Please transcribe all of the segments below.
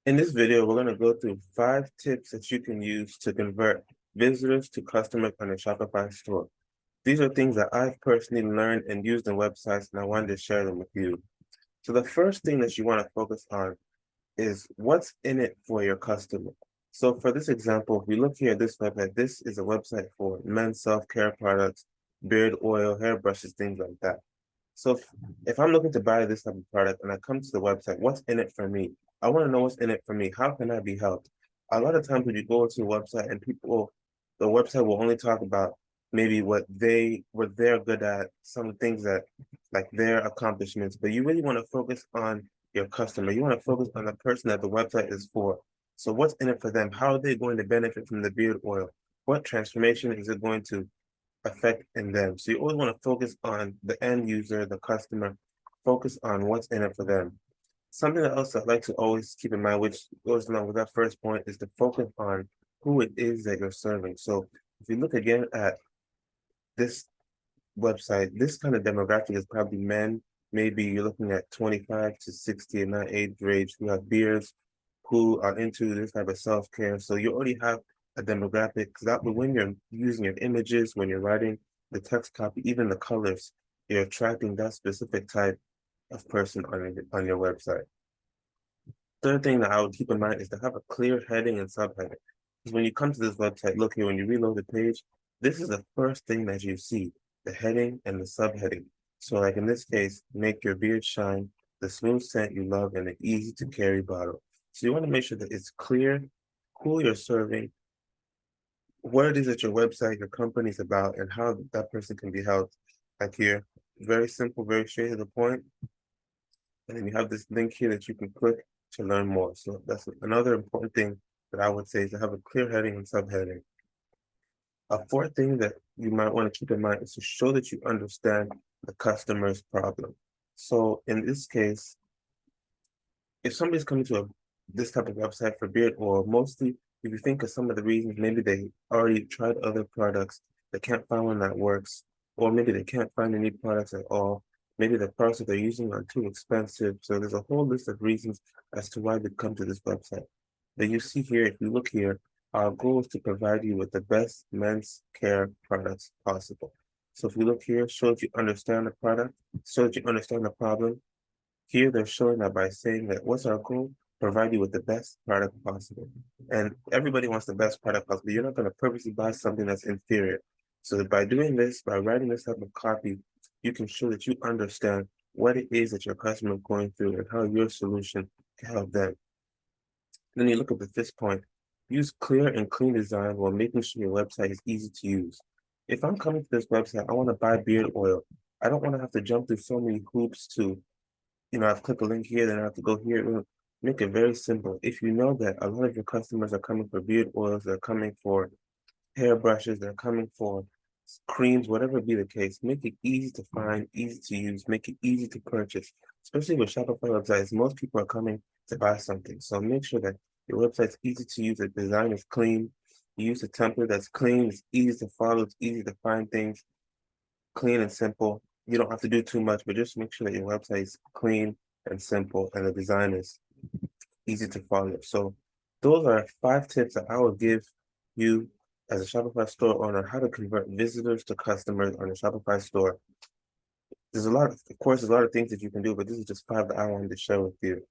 In this video, we're going to go through 5 tips that you can use to convert visitors to customers on your Shopify store. These are things that I've personally learned and used in websites, and I wanted to share them with you. So the first thing that you want to focus on is what's in it for your customer. So for this example, if we look here at this website, this is a website for men's self-care products, beard oil, hair brushes, things like that. So if I'm looking to buy this type of product and I come to the website, what's in it for me? I want to know what's in it for me. How can I be helped? A lot of times when you go to a website and the website will only talk about maybe what they're good at, some things that like their accomplishments, but you really want to focus on your customer. You want to focus on the person that the website is for. So what's in it for them? How are they going to benefit from the beard oil? What transformation is it going to affect in them? So you always want to focus on the end user, the customer, focus on what's in it for them. Something else I'd like to always keep in mind, which goes along with that first point, is to focus on who it is that you're serving. So if you look again at this website, this kind of demographic is probably men. Maybe you're looking at 25 to 60 in that age range who have beards, who are into this type of self-care. So you already have a demographic, because that when you're using your images, when you're writing the text copy, even the colors, you're attracting that specific type of person on your website. Third thing that I would keep in mind is to have a clear heading and subheading. Because when you come to this website, look here, when you reload the page, this is the first thing that you see, the heading and the subheading. So like in this case, make your beard shine, the smooth scent you love, and an easy to carry bottle. So you want to make sure that it's clear who you're serving, what it is that your website, your company is about, and how that person can be helped. Like here, very simple, very straight to the point. And then you have this link here that you can click to learn more. So that's another important thing that I would say, is to have a clear heading and subheading. A fourth thing that you might want to keep in mind is to show that you understand the customer's problem. So in this case, if somebody's coming to this type of website for beard oil, mostly if you think of some of the reasons, maybe they already tried other products, they can't find one that works, or maybe they can't find any products at all. Maybe the products that they're using are too expensive. So there's a whole list of reasons as to why they come to this website. That you see here, if you look here, our goal is to provide you with the best men's care products possible. So if you look here, shows you understand the product, shows you understand the problem. Here they're showing that by saying that what's our goal? Provide you with the best product possible. And everybody wants the best product possible. You're not going to purposely buy something that's inferior. So by doing this, by writing this type of copy, you can show that you understand what it is that your customer is going through and how your solution can help them. Then you look at the fifth point, use clear and clean design while making sure your website is easy to use. If I'm coming to this website, I want to buy beard oil. I don't want to have to jump through so many hoops to, I've clicked a link here, then I have to go here. Make it very simple. If you know that a lot of your customers are coming for beard oils, they're coming for hair brushes, they're coming for creams, whatever be the case, make it easy to find, easy to use, make it easy to purchase. Especially with Shopify websites, most people are coming to buy something. So make sure that your website's easy to use, the design is clean, you use a template that's clean, it's easy to follow, it's easy to find things, clean and simple. You don't have to do too much, but just make sure that your website is clean and simple and the design is easy to follow. So those are 5 tips that I would give you as a Shopify store owner, how to convert visitors to customers on a Shopify store. There's a lot, of course, there's a lot of things that you can do, but this is just 5 that I wanted to share with you.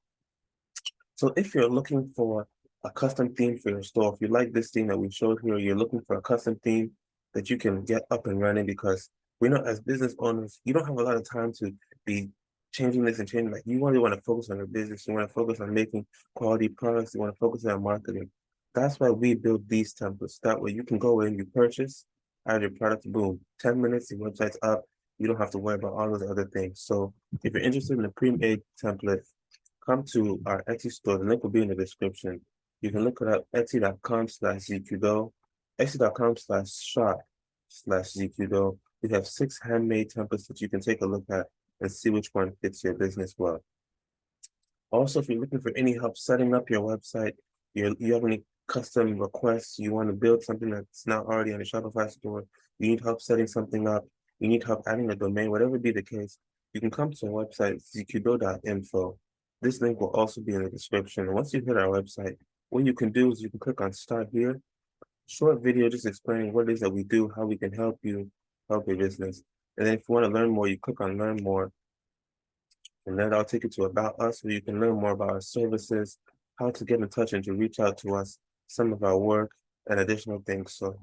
So if you're looking for a custom theme for your store, if you like this theme that we showed here, you're looking for a custom theme that you can get up and running, because we know as business owners, you don't have a lot of time to be changing this and changing. Like, you really want to focus on your business. You want to focus on making quality products. You want to focus on marketing. That's why we build these templates. That way you can go in, you purchase, add your product, boom, 10 minutes, your website's up. You don't have to worry about all those other things. So if you're interested in a pre-made template, come to our Etsy store. The link will be in the description. You can look it up, etsy.com/zqdo, etsy.com/shop/zqdo. We have 6 handmade templates that you can take a look at and see which one fits your business well. Also, if you're looking for any help setting up your website, you have any custom requests, you want to build something that's not already on the Shopify store, you need help setting something up, you need help adding a domain, whatever be the case, you can come to our website, zqdo.info. This link will also be in the description. And once you hit our website, what you can do is you can click on Start Here. Short video just explaining what it is that we do, how we can help you help your business. And then if you want to learn more, you click on Learn More, and then I'll take you to About Us, where you can learn more about our services, how to get in touch and to reach out to us, some of our work, and additional things. So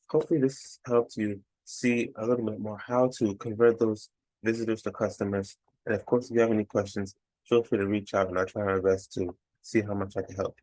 hopefully this helps you see a little bit more how to convert those visitors to customers. And of course, if you have any questions, feel free to reach out and I'll try my best to see how much I can help you.